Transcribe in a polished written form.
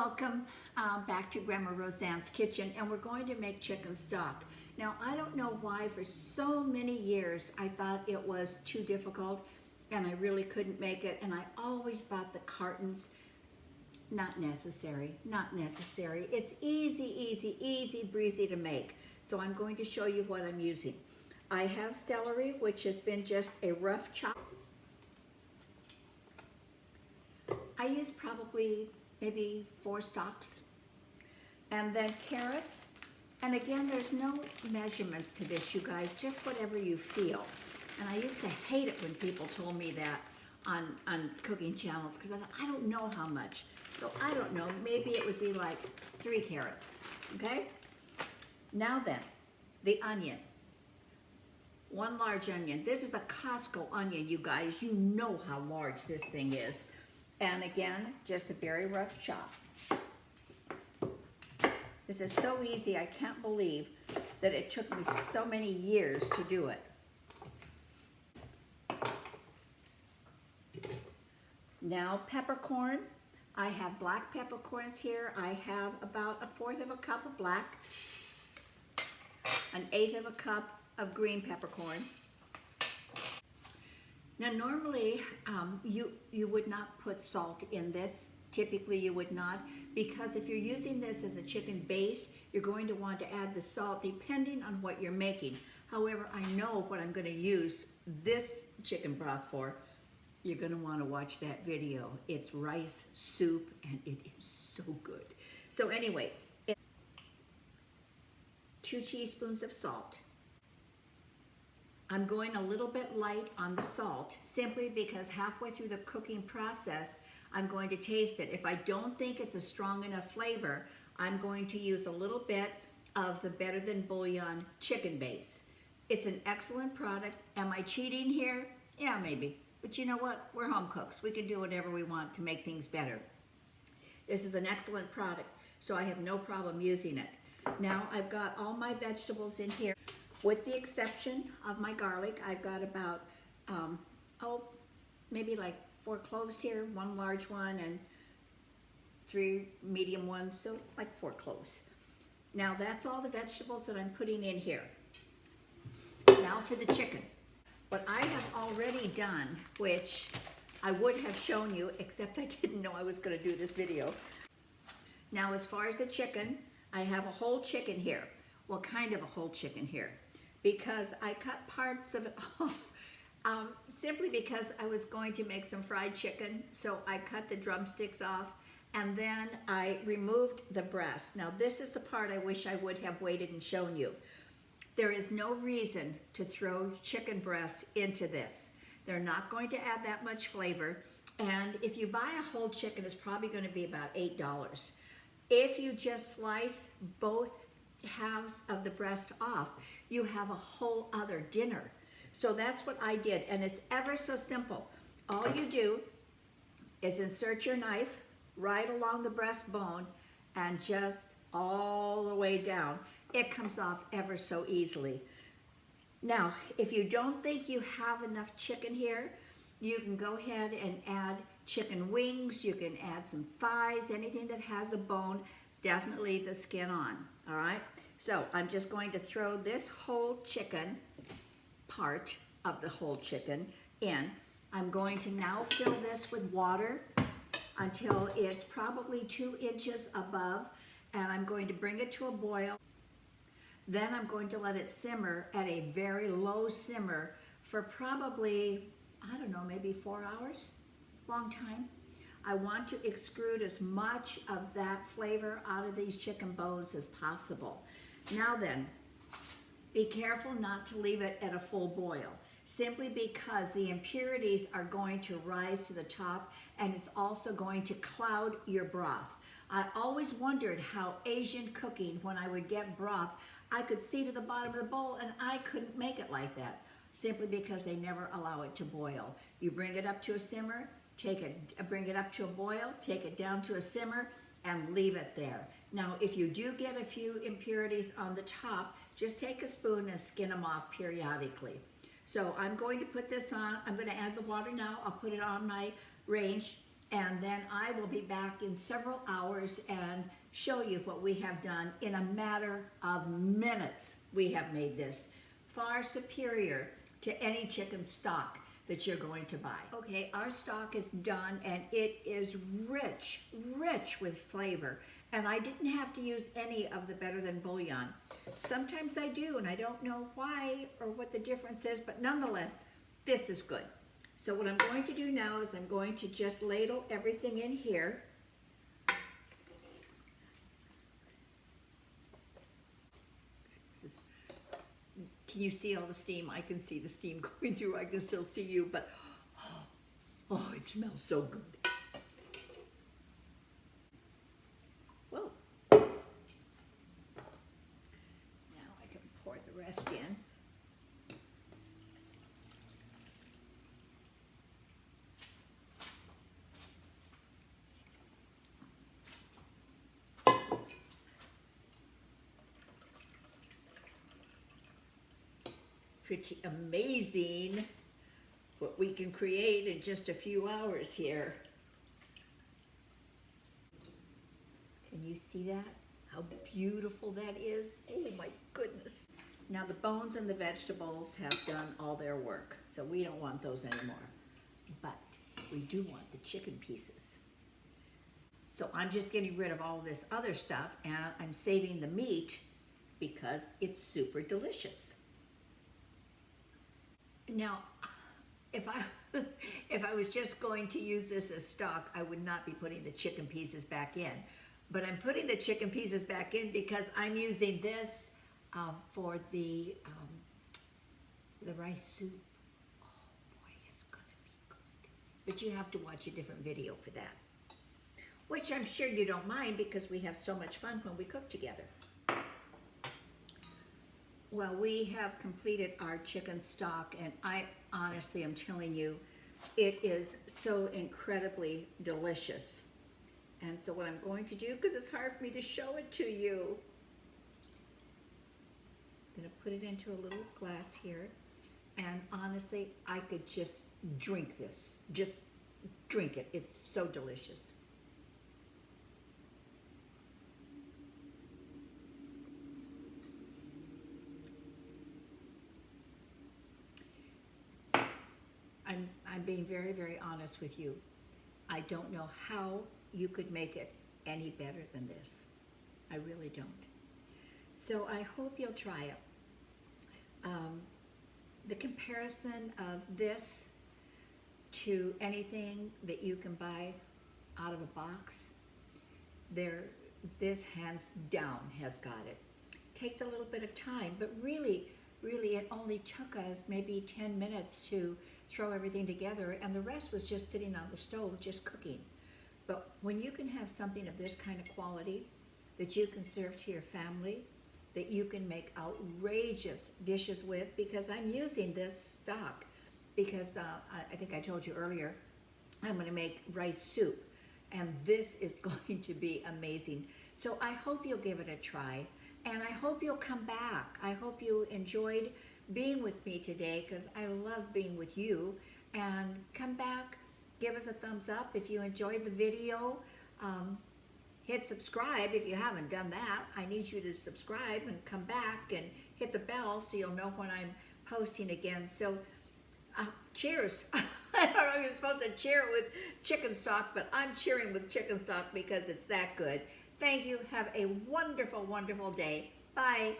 Welcome back to Grandma Roseanne's kitchen, and we're going to make chicken stock. Now, I don't know why for so many years I thought it was too difficult and I really couldn't make it, and I always bought the cartons. Not necessary, not necessary. It's easy breezy to make. So I'm going to show you what I'm using. I have celery, which has been just a rough chop. I use probably maybe 4 stalks. And then carrots. And again, there's no measurements to this, you guys, just whatever you feel. And I used to hate it when people told me that on cooking channels, because I thought, I don't know how much. So I don't know, maybe it would be like 3 carrots, okay? Now then, the onion. 1 large onion. This is a Costco onion, you guys. You know how large this thing is. And again, just a very rough chop. This is so easy, I can't believe that it took me so many years to do it. Now, peppercorn. I have black peppercorns here. I have about 1/4 of a cup of black, 1/8 of a cup of green peppercorn. Now, normally you would not put salt in this. Typically you would not, because if you're using this as a chicken base, you're going to want to add the salt depending on what you're making. However, I know what I'm going to use this chicken broth for. You're going to want to watch that video. It's rice soup and it is so good. So anyway, 2 teaspoons of salt. I'm going a little bit light on the salt simply because halfway through the cooking process, I'm going to taste it. If I don't think it's a strong enough flavor, I'm going to use a little bit of the Better Than Bouillon chicken base. It's an excellent product. Am I cheating here? Yeah, maybe. But you know what? We're home cooks. We can do whatever we want to make things better. This is an excellent product, so I have no problem using it. Now I've got all my vegetables in here. With the exception of my garlic, I've got about, maybe like 4 cloves here, 1 large one and 3 medium ones, so like 4 cloves. Now that's all the vegetables that I'm putting in here. Now for the chicken. What I have already done, which I would have shown you, except I didn't know I was going to do this video. Now as far as the chicken, I have a whole chicken here. Well, kind of a whole chicken here, because I cut parts of it off simply because I was going to make some fried chicken. So I cut the drumsticks off and then I removed the breast. Now this is the part I wish I would have waited and shown you. There is no reason to throw chicken breasts into this. They're not going to add that much flavor. And if you buy a whole chicken, it's probably going to be about $8. If you just slice both halves of the breast off, you have a whole other dinner. So that's what I did, and it's ever so simple. All you do is insert your knife right along the breastbone and just all the way down. It comes off ever so easily. Now, if you don't think you have enough chicken here, you can go ahead and add chicken wings, you can add some thighs, anything that has a bone, definitely leave the skin on, all right? So I'm just going to throw this whole chicken, part of the whole chicken, in. I'm going to now fill this with water until it's probably 2 inches above, and I'm going to bring it to a boil. Then I'm going to let it simmer at a very low simmer for probably, I don't know, maybe 4 hours, long time. I want to extrude as much of that flavor out of these chicken bones as possible. Now then, be careful not to leave it at a full boil, simply because the impurities are going to rise to the top and it's also going to cloud your broth. I always wondered how Asian cooking, when I would get broth, I could see to the bottom of the bowl and I couldn't make it like that, simply because they never allow it to boil. You bring it up to a simmer, bring it up to a boil, take it down to a simmer, and leave it there. Now, if you do get a few impurities on the top, just take a spoon and skin them off periodically. So I'm going to put this on. I'm going to add the water now. I'll put it on my range, And then I will be back in several hours and show you what we have done. In a matter of minutes, we have made this far superior to any chicken stock that you're going to buy. Okay, our stock is done and it is rich, rich with flavor. And I didn't have to use any of the Better Than bouillon. Sometimes I do, and I don't know why or what the difference is, but nonetheless, this is good. So what I'm going to do now is I'm going to just ladle everything in here. Can you see all the steam? I can see the steam going through. I can still see you, but oh, it smells so good. Whoa. Now I can pour the rest in. Pretty amazing what we can create in just a few hours here. Can you see that? How beautiful that is? Oh my goodness. Now the bones and the vegetables have done all their work, so we don't want those anymore. But we do want the chicken pieces. So I'm just getting rid of all this other stuff and I'm saving the meat because it's super delicious. Now, if I was just going to use this as stock, I would not be putting the chicken pieces back in. But I'm putting the chicken pieces back in because I'm using this for the rice soup. Oh boy, it's gonna be good. But you have to watch a different video for that. Which I'm sure you don't mind because we have so much fun when we cook together. Well, we have completed our chicken stock, and I honestly am telling you, it is so incredibly delicious. And so what I'm going to do, because it's hard for me to show it to you, I'm gonna put it into a little glass here, and honestly, I could just drink this. Just drink it. It's so delicious. I'm being very, very honest with you. I don't know how you could make it any better than this. I really don't. So I hope you'll try it. The comparison of this to anything that you can buy out of a box, this hands down has got it. Takes a little bit of time, but really it only took us maybe 10 minutes to throw everything together, and the rest was just sitting on the stove, just cooking. But when you can have something of this kind of quality that you can serve to your family, that you can make outrageous dishes with, because I'm using this stock, because I think I told you earlier, I'm gonna make rice soup, and this is going to be amazing. So I hope you'll give it a try, and I hope you'll come back. I hope you enjoyed being with me today, because I love being with you. And come back, give us a thumbs up if you enjoyed the video. Hit subscribe if you haven't done that. I need you to subscribe and come back and hit the bell so you'll know when I'm posting again. So cheers. I don't know if you're supposed to cheer with chicken stock, but I'm cheering with chicken stock because it's that good. Thank you. Have a wonderful, wonderful day. Bye.